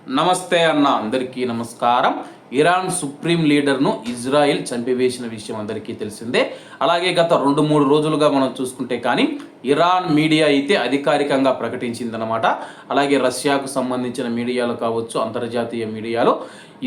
నమస్తే అన్న, అందరికీ నమస్కారం. ఇరాన్ సుప్రీం లీడర్ను ఇజ్రాయెల్ చంపివేసిన విషయం అందరికీ తెలిసిందే. అలాగే గత 2-3 రోజులుగా మనం చూసుకుంటే కానీ ఇరాన్ మీడియా అయితే అధికారికంగా ప్రకటించిందనమాట. అలాగే రష్యాకు సంబంధించిన మీడియాలు కావచ్చు, అంతర్జాతీయ మీడియాలో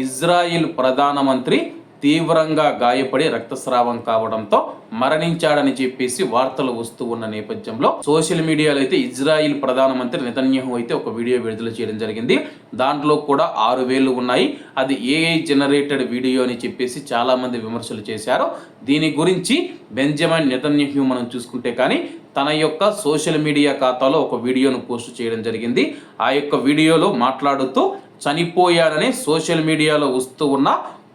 ఇజ్రాయెల్ ప్రధానమంత్రి తీవ్రంగా గాయపడి రక్తస్రావం కావడంతో మరణించాడని చెప్పేసి వార్తలు వస్తూ ఉన్న నేపథ్యంలో సోషల్ మీడియాలో అయితే ఇజ్రాయిల్ ప్రధానమంత్రి నెతన్యాహు అయితే ఒక వీడియో విడుదల చేయడం జరిగింది. దాంట్లో కూడా 6 వేళ్లు ఉన్నాయి, అది ఏఐ జనరేటెడ్ వీడియో అని చెప్పేసి చాలా మంది విమర్శలు చేశారు. దీని గురించి బెంజమిన్ నెతన్యాహు మనం చూసుకుంటే కానీ తన యొక్క సోషల్ మీడియా ఖాతాలో ఒక వీడియోను పోస్ట్ చేయడం జరిగింది. ఆ యొక్క వీడియోలో మాట్లాడుతూ చనిపోయాడని సోషల్ మీడియాలో వస్తూ ఉన్న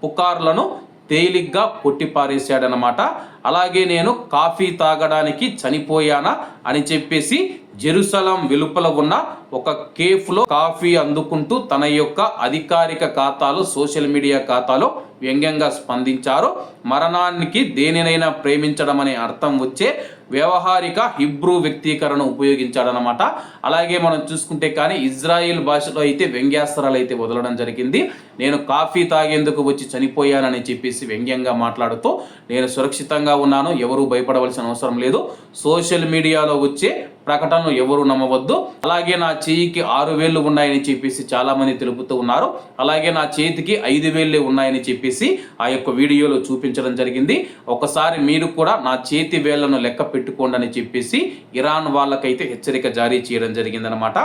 పుకార్లను తేలిగ్గా కొట్టిపారేశాడనమాట. అలాగే నేను కాఫీ తాగడానికి చనిపోయానా అని చెప్పేసి జెరూసలం వెలుపల ఉన్న ఒక కేఫ్లో కాఫీ అందుకుంటూ తన యొక్క అధికారిక ఖాతాలో సోషల్ మీడియా ఖాతాలో వ్యంగ్యంగా స్పందించారు. మరణానికి దేనినైనా ప్రేమించడం అనే అర్థం వచ్చే వ్యవహారిక హిబ్రూ వ్యక్తీకరణ ఉపయోగించాడనమాట. అలాగే మనం చూసుకుంటే కానీ ఇజ్రాయెల్ భాషలో అయితే వ్యంగ్యాస్త్రాలు అయితే వదలడం జరిగింది. నేను కాఫీ తాగేందుకు వచ్చి చనిపోయానని చెప్పేసి వ్యంగ్యంగా మాట్లాడుతూ నేను సురక్షితంగా ఉన్నాను, ఎవరు భయపడవలసిన అవసరం లేదు, సోషల్ మీడియాలో వచ్చే ప్రకటనలు ఎవరు నమ్మవద్దు, అలాగే నా చేయికి 6 వేళ్లు ఉన్నాయని చెప్పేసి చాలా మంది తెలుపుతూ ఉన్నారు, అలాగే నా చేతికి 5 వేళ్లే ఉన్నాయని చెప్పేసి ఆ యొక్క వీడియోలో చూపించడం జరిగింది. ఒకసారి మీరు కూడా నా చేతి వేళ్లను లెక్క పెట్టుకోండి అని చెప్పేసి ఇరాన్ వాళ్ళకైతే హెచ్చరిక జారీ చేయడం జరిగిందనమాట.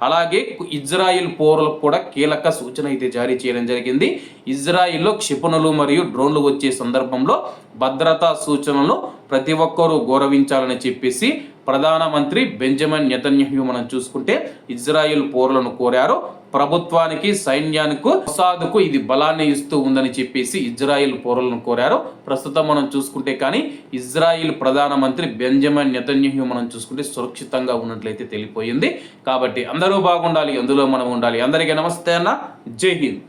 అలాగే ఇజ్రాయిల్ పౌరులకు కూడా కీలక సూచన అయితే జారీ చేయడం జరిగింది. ఇజ్రాయిల్లో క్షిపణులు మరియు డ్రోన్లు వచ్చే సందర్భంలో భద్రతా సూచనలు ప్రతి ఒక్కరూ గౌరవించాలని చెప్పేసి ప్రధానమంత్రి బెంజమిన్ నెతన్యాహు మనం చూసుకుంటే ఇజ్రాయెల్ పౌరులను కోరారు. ప్రభుత్వానికి, సైన్యానికి, మొసాద్కు ఇది బలాన్ని ఇస్తూ ఉందని చెప్పేసి ఇజ్రాయెల్ పౌరులను కోరారు. ప్రస్తుతం మనం చూసుకుంటే కానీ ఇజ్రాయెల్ ప్రధానమంత్రి బెంజమిన్ నెతన్యాహు మనం చూసుకుంటే సురక్షితంగా ఉన్నట్లయితే తెలిపోయింది. కాబట్టి అందరూ బాగుండాలి, అందులో మనం ఉండాలి. అందరికీ నమస్తే అన్న, జై హింద్.